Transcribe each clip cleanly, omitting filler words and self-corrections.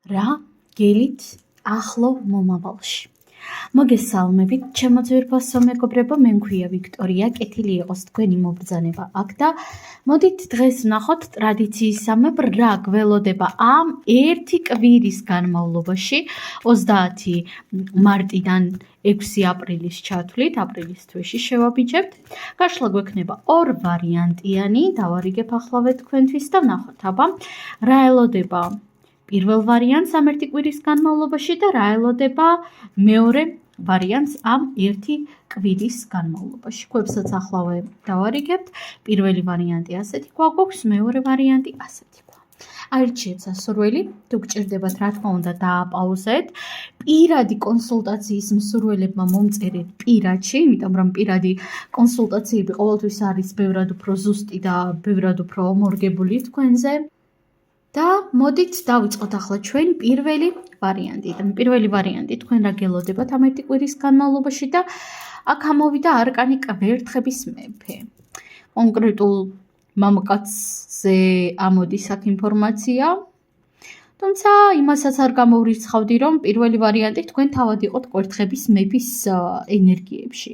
რა გელით ახლო მომავალში. მოგესალმებით, ჩემო ძვირფასო მეგობრებო, მე მქვია ვიქტორია, კეთილი იყოს თქვენი მობრძანება აქ და მოდით დღეს ვნახოთ ტრადიციისამებრ რა გველოდება ამ ერთი კვირის განმავლობაში 30 მარტიდან 6 აპრილის ჩათვლით, აპრილის თვეში შევაბიჯებთ. გაშლა გვექნება ორ ვარიანტიანი, დავარიგებ ახლავე თქვენთვის და ვნახოთ აბა რა ელოდება პირველ ვარიანტს ამ ერთი კვირის განმავლობაში და რა ელოდება მეორე ვარიანტს ამ ერთი კვირის განმავლობაში. ქვებსაც ახლავე დავარიგებთ. პირველი ვარიანტი ასეთი გვაქვს, მეორე ვარიანტი ასეთი გვაქვს. აირჩიეთ სასურველი, თუ გჭირდებათ რა თქმა უნდა დააპაუზეთ. პირადი კონსულტაციის მსურველებმა მომწერეთ პირადში, იმიტომ რომ პირადი კონსულტაციები ყოველთვის არის ბევრად უფრო ზუსტი და ბევრად უფრო მორგებული თქვენზე. და მოდით დავიწყოთ ახლა ჩვენ პირველი ვარიანტიდან. პირველი ვარიანტი თქვენ რა გელოდებათ ამ ერთი კვირის განმავლობაში და აქ ამოვიდა არკანი კვერთხების მეფე. კონკრეტულ მამაკაცზე ამოდის აქ ინფორმაცია. თუმცა იმასაც არ გამოვრიცხავდი, რომ პირველი ვარიანტი თქვენ თავად იყოთ კვერთხების მეფის ენერგიებში.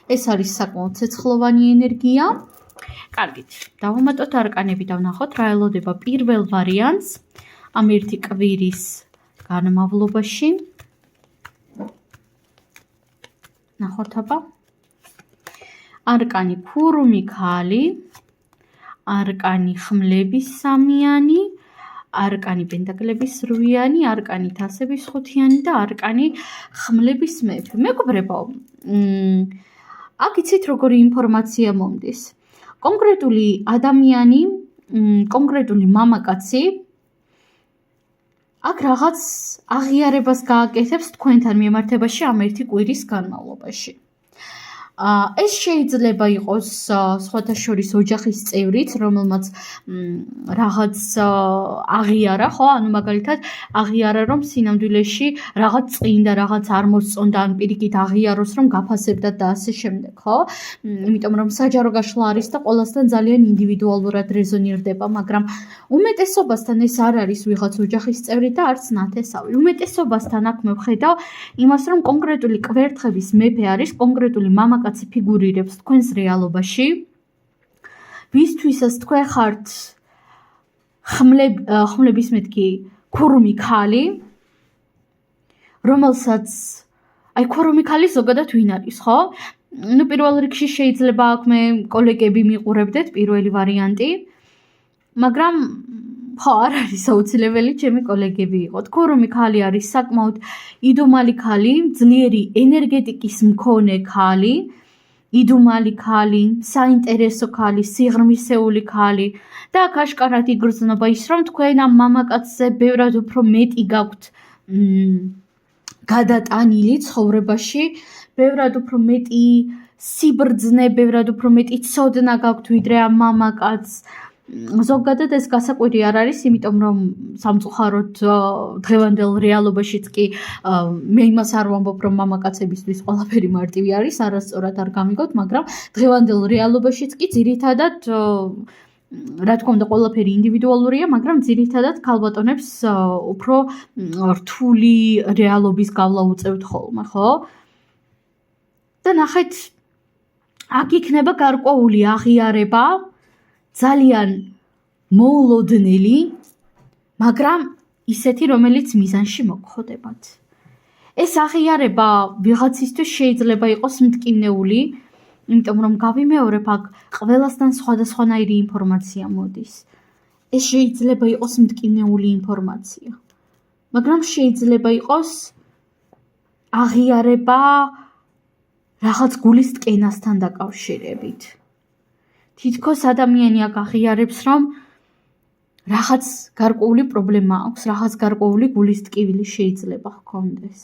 ეს არის საკმაოდ ცეცხლოვანი ენერგია. კარგით, დავუმატოთ არკანები და ვნახოთ რა ელოდება პირველ ვარიანტს ამ ერთი კვირის განმავლობაში. ნახოთ აბა. არკანი ქურუმი ქალი, არკანი ხმლების სამიანი, არკანი პენტაკლების 8-იანი, არკანი თასების 5-იანი და არკანი ხმლების მეფე. მეგობრებო, აქ იცით როგორი ინფორმაცია მომდის. კონკრეტული ადამიანი, კონკრეტული მამაკაცი აქ რაღაც აღიარებას გააკეთებს თქვენთან მიმართებაში ამ ერთი კვირის განმავლობაში. ეს შეიძლება იყოს სხვათა შორის ოჯახის წევრიც, რომელმაც რაღაც აღიარა, ხო, ანუ მაგალითად აღიარა, რომ სინამდვილეში რაღაც წინდა, რაღაც არ მოსწონდა, ან პირიქით აღიაროს, რომ გაფასებდათ და ასე შემდეგ, ხო? იმიტომ რომ საჯარო გაშლა არის და ყველასთან ძალიან ინდივიდუალურად რეზონირდება, მაგრამ უმეტესობასთან ეს არ არის ვიღაც ოჯახის წევრი და არც ნათესავი. უმეტესობასთან აქ მე ვხედავ იმას, რომ კონკრეტული კვერთხების მეფე არის კონკრეტული მამაკაცი ფიგურირებს თქვენს რეალობაში, ვისთვისაც თქვენ ხართ ხმლების მეთქი ქურუმი ქალი, რომელსაც აი ქურუმი ქალი ზოგადად ვინ არის, ხო? ნუ პირველ რიგში შეიძლება აქ მე კოლეგები მიყურებდეთ პირველი ვარიანტი, მაგრამ ხო, არ არის აუცილებელი ჩემი კოლეგები იყოთ. ქურუმი ქალი არის საკმაოდ იდუმალი ქალი, ძლიერი ენერგეტიკის მქონე ქალი, იდუმალი ქალი, საინტერესო ქალი, სიღრმისეული ქალი და აქ აშკარად იგრძნობა ის, რომ თქვენ ამ მამაკაცზე ბევრად უფრო მეტი გაქვთ გადატანილი ცხოვრებაში, ბევრად უფრო მეტი სიბრძნე, ბევრად უფრო მეტი ცოდნა გაქვთ ვიდრე ამ მამაკაცს. ზოგადად ეს გასაკვირი არ არის, იმიტომ რომ სამწუხაროდ დღევანდელ რეალობაშიც კი მე იმას არ ვამბობ, რომ მამაკაცებისთვის ყველაფერი მარტივი არის, არასწორად არ გამიგოთ, მაგრამ დღევანდელ რეალობაშიც კი ძირითადად რა თქმა უნდა ყველაფერი ინდივიდუალურია, მაგრამ ძირითადად ქალბატონებს უფრო რთული რეალობის გავლა უწევთ ხოლმე, ხო? და ნახეთ, აქ იქნება გარკვეული აღიარება, ძალიან მოულოდნელი, მაგრამ ისეთი, რომელიც მიზანში მოგხდებათ. ეს აღიარება ვიღაცისთვის შეიძლება იყოს მტკივნეული, იმიტომ რომ გავიმეორებ აქ ყველასთან სხვადასხვანაირი ინფორმაცია მოდის. ეს შეიძლება იყოს მტკივნეული ინფორმაცია, მაგრამ შეიძლება იყოს აღიარება რაღაც გულის ტკენასთან დაკავშირებით. თითქოს ადამიანი აქ აღიარებს, რომ რაღაც გარკვეული პრობლემა აქვს, რაღაც გარკვეული გულის ტკივილი შეიძლება ჰქონდეს.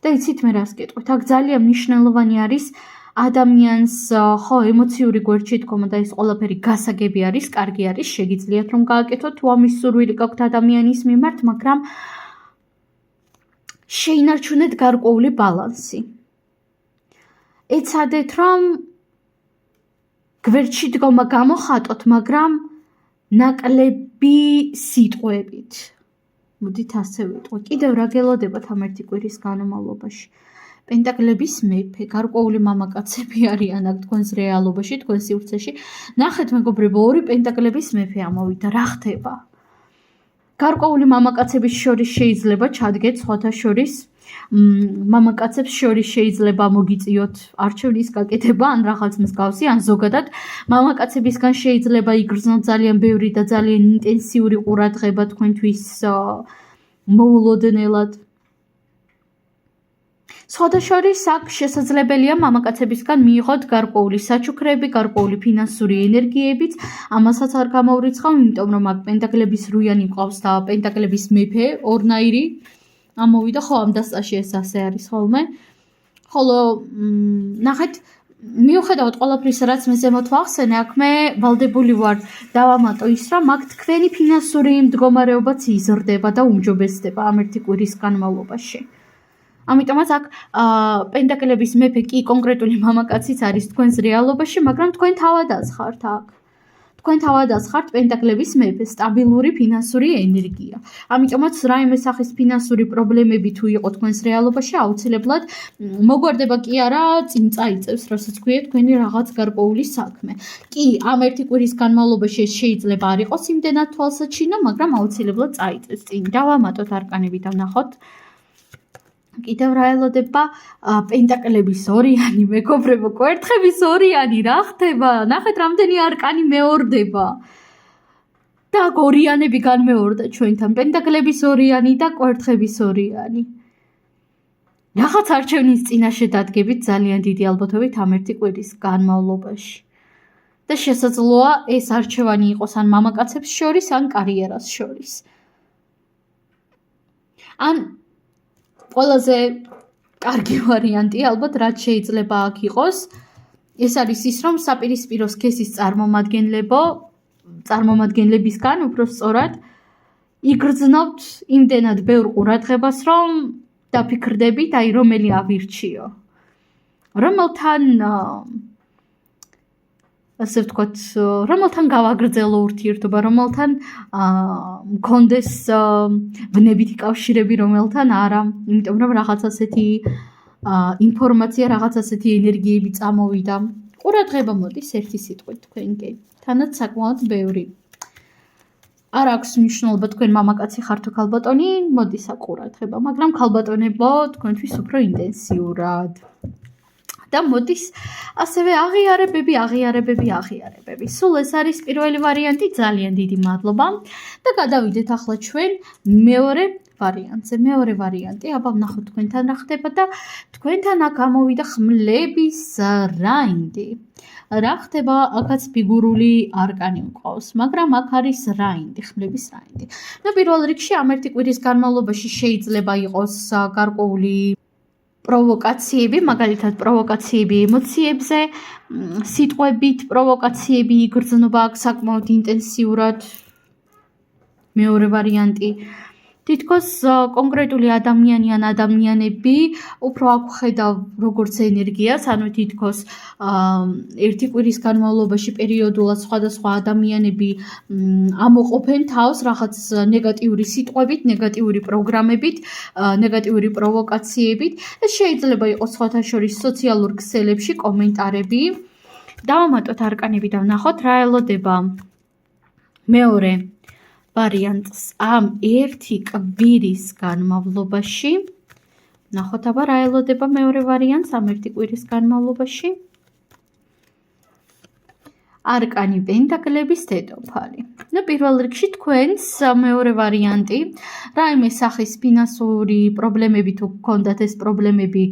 და იცით მე რას გეტყვით, აქ ძალიან მნიშვნელოვანი არის ადამიანს ხო ემოციური გვერდში დგომა და ეს ყველაფერი გასაგები არის, კარგი არის, შეგიძლიათ რომ გააკეთოთ, თუ ამის სურვილი გაქვთ ადამიანის მიმართ, მაგრამ შეინარჩუნეთ გარკვეული ბალანსი. ეცადეთ რომ გვერდში დგომა გამოხატოთ, მაგრამ ნაკლები სიტყვებით. მოდით ასე ვიტყვი. კიდევ რა გელოდებათ ამ ერთი კვირის განმავლობაში? პენტაკლების მეფე, გარკვეული მამაკაცები არიან აქ თქვენს რეალობაში, თქვენ სივრცეში. ნახეთ მეგობრებო, ორი პენტაკლების მეფე ამოვიდა. რა ხდება? გარკვეული მამაკაცების შორის შეიძლება ჩადგეთ სხვათა შორის მამაკაცებს შორის შეიძლება მოგიწიოთ არჩევნის გაკეთება ან რაღაც მსგავსი, ან ზოგადად მამაკაცებისგან შეიძლება იგრძნოთ ძალიან ბევრი და ძალიან ინტენსიური ყურადღება თქვენთვის მოულოდნელად. სხვათა შორის აქ შესაძლებელია მამაკაცებისგან მიიღოთ გარკვეული საჩუქრები, გარკვეული ფინანსური ენერგიებიც, ამასაც არ გამოვრიცხავ, იმიტომ რომ აქ პენტაკლების რუიანი მყავს და პენტაკლების მეფე ორნაირი ამოვიდა, ხო ამ დასწრაში ეს ასე არის ხოლმე. ხოლო ნახეთ, მიუხედავად ყველაფრისა, რაც მე ზემოთ ვახსენე, აქ მე ვალდებული ვარ დავამატო ის, რომ აქ თქვენი ფინანსური მდგომარეობაც იზრდება და უმჯობესდება ამ ერთი კვირის განმავლობაში. ამიტომაც აქ პენტაკლების მეფე კი კონკრეტული მამაკაციც არის თქვენს რეალობაში, მაგრამ თქვენ თავადაც ხართ აქ. თქვენ თავადაც ხართ პენტაკლების მეფე, სტაბილური ფინანსური ენერგია. ამიტომაც რაიმე სახის ფინანსური პრობლემები თუ იყო თქვენს რეალობაში, აუცილებლად მოგვარდება კი არა, წინ წაიწევს, რასაც ქვია თქვენი რაღაც გარკვეული საქმე. კი, ამ ერთი კვირის განმავლობაში შეიძლება არ იყოს იმდენად თვალსაჩინო, მაგრამ აუცილებლად წაიწევს წინ. დავამატოთ არკანები და ვნახოთ. კიდევ რა ელოდება პენტაკლების ორიანი, მეგობრებო, კვერთხების ორიანი, რა ხდება? ნახეთ, რამდენი არკანი მეორდება. და ორიანები განმეორდა ჩვენთან, პენტაკლების ორიანი და კვერთხების ორიანი. რაღაც არჩევნის წინაშე დადგებით ძალიან დიდი ალბათობით ამ ერთი კვირის განმავლობაში. და შესაძლოა ეს არჩევანი იყოს ან მამაკაცებს შორის, ან კარიერას შორის. ან ყველაზე კარგი ვარიანტი ალბათ რაც შეიძლება აქ იყოს, ეს არის ის, რომ საპირისპირო სქესის წარმომადგენლებისგან უფრო სწორად იგრძნობთ იმდენად ბევრ ყურადღებას, რომ დაფიქრდებით, აი რომელი ავირჩიო. რომელთან ასე ვთქვათ, რომელთან გავაგრძელო ურთიერთობა, რომელთან მქონდეს ბნებითი კავშირები, რომელთან არა, იმიტომ რომ რაღაც ასეთი ინფორმაცია, რაღაც ასეთი ენერგიები წამოვიდა. ყურადღება მოდის ერთი სიტყვით თქვენკენ, თანაც საკმაოდ ბევრი. არ აქვს მნიშვნელობა თქვენ მამაკაცი ხართ თუ ქალბატონი, მოდის აქ ყურადღება, მაგრამ ქალბატონებო თქვენთვის უფრო ინტენსიურად. და მოდის ასევე აღიარებები. სულ ეს არის პირველი ვარიანტი, ძალიან დიდი მადლობა და გადავიდეთ ახლა ჩვენ მეორე ვარიანტზე. მეორე ვარიანტი, აბა ვნახოთ თქვენთან რა ხდება და თქვენთან აქ გამოვიდა ხმლების რაინდი. რა ხდება? აქაც ფიგურული არკანი მყავს, მაგრამ აქ არის რაინდი, ხმლების რაინდი. და პირველ რიგში ამ ერთი კვირის განმავლობაში შეიძლება იყოს გარკვეული პროვოკაციები, მაგალითად პროვოკაციები ემოციებზე, სიტყვებით პროვოკაციები იგრძნობა აქ საკმაოდ ინტენსიურად. მეორე ვარიანტი. თითქოს კონკრეტული ადამიანი ან ადამიანები უფრო აქ ხედავ როგორც ენერგიას, ანუ თითქოს ერთი კვირის განმავლობაში პერიოდულად სხვადასხვა ადამიანები ამოყოფენ თავს რაღაც ნეგატიური სიტყვებით, ნეგატიური პროგრამებით, ნეგატიური პროვოკაციებით. ეს შეიძლება იყოს სხვათა შორის სოციალურ ქსელებში, კომენტარები. დავამატოთ არკანები და ვნახოთ რა ელოდება მეორე ვარიანტს ამ ერთი კვირის განმავლობაში. ნახოთ აბა რა ელოდება მეორე ვარიანტს ამ ერთი კვირის განმავლობაში. არკანი პენტაკლების დედოფალი. და პირველ რიგში თქვენს მეორე ვარიანტი, რაიმე სახის ფინანსური პრობლემები თუ გქონდათ ეს პრობლემები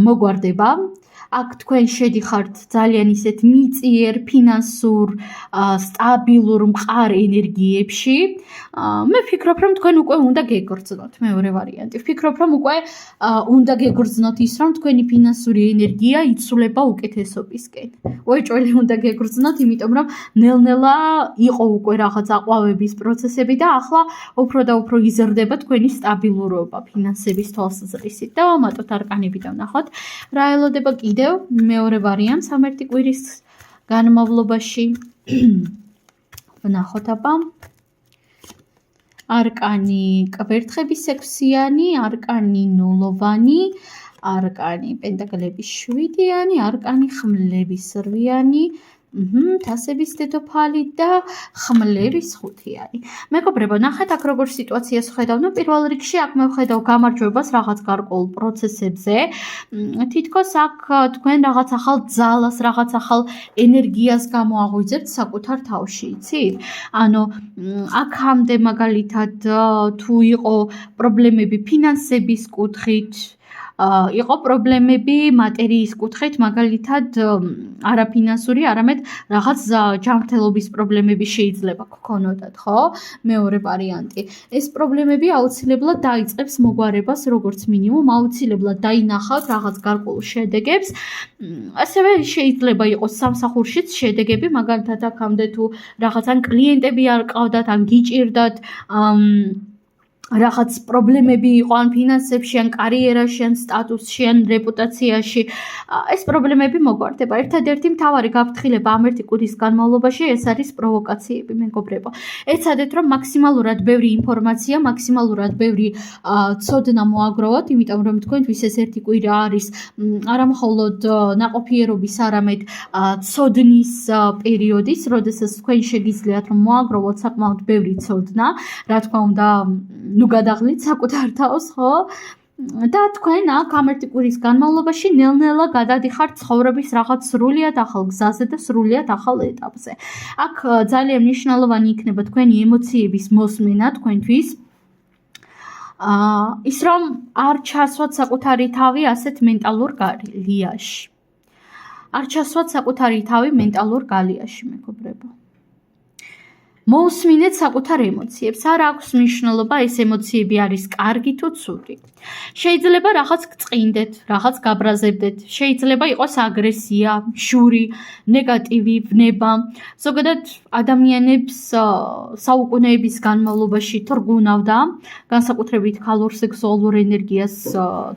მოგვარდება. აქ თქვენ შედიხართ ძალიან ისეთ მიწიერ, ფინანსურ, სტაბილურ, მყარ ენერგიებში. მე ვფიქრობ, რომ თქვენ უკვე უნდა გეგრძნოთ, მეორე ვარიანტი. ვფიქრობ, რომ უკვე უნდა გეგრძნოთ ის, რომ თქვენი ფინანსური ენერგია იცვლება უკეთესობისკენ. უეჭველი უნდა გეგრძნოთ, იმიტომ რომ ნელ-ნელა იყო უკვე რაღაც აყვავების პროცესები და ახლა უფრო და უფრო იზრდება თქვენი სტაბილურობა ფინანსების თვალსაზრისით. დავამატოთ არკანები და ვნახოთ რა ელოდება კიდევ მეორე ვარიანტს ამ ერთი კვირის განმავლობაში. ვნახოთ აბა. არკანი კვერთხების 6-იანი, არკანი ნულოვანი, არკანი პენტაკლების 7-იანი, არკანი ხმლების 8-იანი, თასების დედოფალი და ხმლების 5-იანი. მეგობრებო, ნახეთ აქ როგორ სიტუაციას ხედავ. პირველ რიგში აქ მე ვხედავ გამარჯვებას რაღაც გარკვეულ პროცესებზე. თითქოს აქ თქვენ რაღაც ახალ ძალას, რაღაც ახალ ენერგიას გამოაღვიძებთ საკუთარ თავში, იცით? ანუ აქამდე მაგალითად თუ იყო პრობლემები ფინანსების კუთხით, იყო პრობლემები მატერიის კუთხით, მაგალითად არაფინანსური, არამედ რაღაც ჯანმრთელობის პრობლემები შეიძლება გქონოდათ, ხო? მეორე ვარიანტი. ეს პრობლემები აუცილებლად დაიწყებს მოგვარებას, როგორც მინიმუმ, აუცილებლად დაინახავთ რაღაც გარკვეულ შედეგებს. ასევე შეიძლება იყოს სამსახურშიც შედეგები, მაგალითად აქამდე თუ რაღაც ან კლიენტები არ ყავდათ, ან გიჭირდათ, რაღაც პრობლემები იყო ან ფინანსებში, ან კარიერაში, ან სტატუსში, ან რეპუტაციაში. ეს პრობლემები მოგვარდება. ერთადერთი მთავარი გაფრთხილება ამ ერთი კვირის განმავლობაში ეს არის პროვოკაციები, მეგობრებო. ეცადეთ, რომ მაქსიმალურად ბევრი ინფორმაცია, მაქსიმალურად ბევრი ცოდნა მოაგროვოთ, იმიტომ რომ თქვენთვის ეს ერთი კვირა არის არამხოლოდ ნაყოფიერობის, არამედ ცოდნის პერიოდის, როდესაც თქვენ შეგიძლიათ რომ მოაგროვოთ საკმაოდ ბევრი ცოდნა, რა თქმა უნდა, გადაღლით საკუთარ თავს, ხო? და თქვენ აქ ამ ერთი კვირის განმავლობაში ნელ-ნელა გადადიხართ ცხოვრების რაღაც სრულიად ახალ გზაზე და სრულიად ახალ ეტაპზე. აქ ძალიან მნიშვნელოვანი იქნება თქვენი ემოციების მოსმენა თქვენთვის. ის რომ არ ჩასვათ საკუთარი თავი ასეთ მენტალურ გალიაში. არ ჩასვათ საკუთარი თავი მენტალურ გალიაში, მეგობრებო. მოусმინეთ საკუთარ ემოციებს. არ აქვს მნიშვნელობა ეს ემოციები არის კარგი თუ ცუდი. შეიძლება რაღაც გწყინდეთ, რაღაც გაბრაზებდეთ, შეიძლება იყოს აგრესია, შური, ნეგატივი ვნება. ზოგადად ადამიანებს საუკუნეების განმავლობაში თრგუნავდა, განსაკუთრებით ქალურ სექსუალურ ენერგიას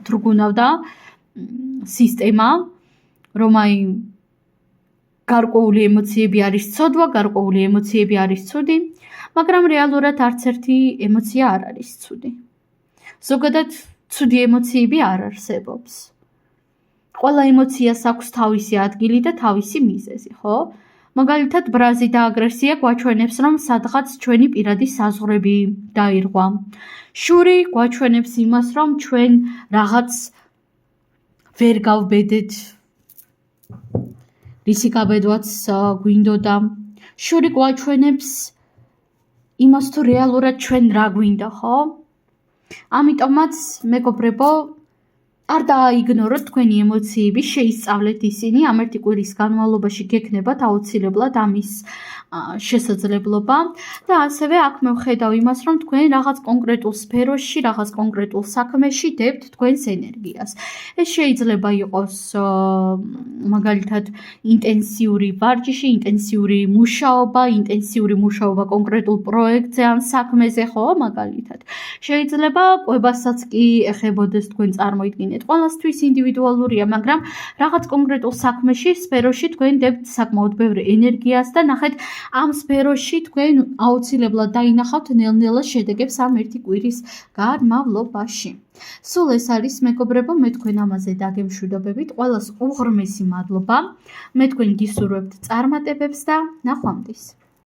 თრგუნავდა სისტემა, რომ აი გარკვეული ემოციები არის ცოდვა, გარკვეული ემოციები არის ცუდი, მაგრამ რეალურად არც ერთი ემოცია არ არის ცუდი. ზოგადად ცუდი ემოციები არ არსებობს. ყველა ემოციას აქვს თავისი ადგილი და თავისი მიზეზი, ხო? მაგალითად, ბრაზი და აგრესია გვაჩვენებს, რომ სადღაც ჩვენი პირადი საზღვრები დაირღვა. შური გვაჩვენებს იმას, რომ ჩვენ რაღაც ვერ გავბედეთ. რისი გაბედვაც გვინდოდა. შური გვაჩვენებს იმას, თუ რეალურად ჩვენ რა გვინდა, ხო? ამიტომაც, მეგობრებო, არ დააიგნოროთ თქვენი ემოციები, შეისწავლეთ ისინი, ამ ერთი კვირის განმავლობაში გექნებათ აუცილებლად ამის შესაძლებლობა და ასევე აქ მე ვხედავ იმას, რომ თქვენ რაღაც კონკრეტულ სფეროში, რაღაც კონკრეტულ საქმეში დებთ თქვენს ენერგიას. ეს შეიძლება იყოს მაგალითად ინტენსიური ვარჯიში, ინტენსიური მუშაობა კონკრეტულ პროექტზე ან საქმეზე, ხო, მაგალითად. შეიძლება კვებასაც კი ეხებოდეს თქვენ წარმოიდგინეთ. ყველასთვის ინდივიდუალურია, მაგრამ რაღაც კონკრეტულ საქმეში, სფეროში თქვენ დებთ საკმაოდ ბევრ ენერგიას და ნახეთ ამ სფეროში თქვენ აუცილებლად დაინახავთ ნელ-ნელა შედეგებს ამ ერთი კვირის განმავლობაში. სულ ეს არის, მეგობრებო, მე თქვენ ამაზე დაგემშვიდობებით. ყველას უღრმესი მადლობა. მე თქვენ გისურვებთ წარმატებებს და ნახვამდის.